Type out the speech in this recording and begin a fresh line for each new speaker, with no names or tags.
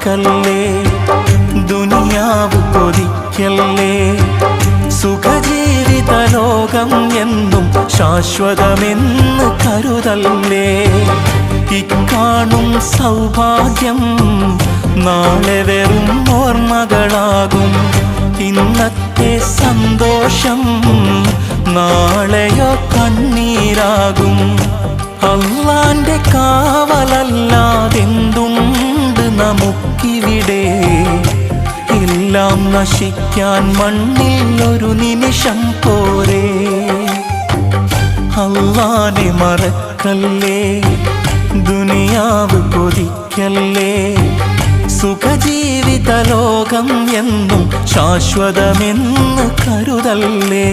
മറക്കല്ലേ, ദുനിയാവ് കൊതിക്കല്ലേ. സുഖജീവിത ലോകം എന്നും ശാശ്വതമെന്ന് കരുതല്ലേ. ഇക്കാണും സൗഭാഗ്യം നാളെ വെറും ഓർമ്മകളാകും. ഇന്നത്തെ സന്തോഷം നാളെയോ കണ്ണീരാകും. അല്ലാന്റെ കാവലല്ലാതെന്തുണ്ട് നമുക്കിവിടെ? എല്ലാം നശിക്കാൻ മണ്ണിൽ ഒരു നിമിഷം പോരെ. അല്ലാനെ മറക്കല്ലേ, ദുനിയാവ് കൊതിക്കല്ലേ. സുഖജീവിത ലോകം എന്നും ശാശ്വതമെന്ന് കരുതല്ലേ.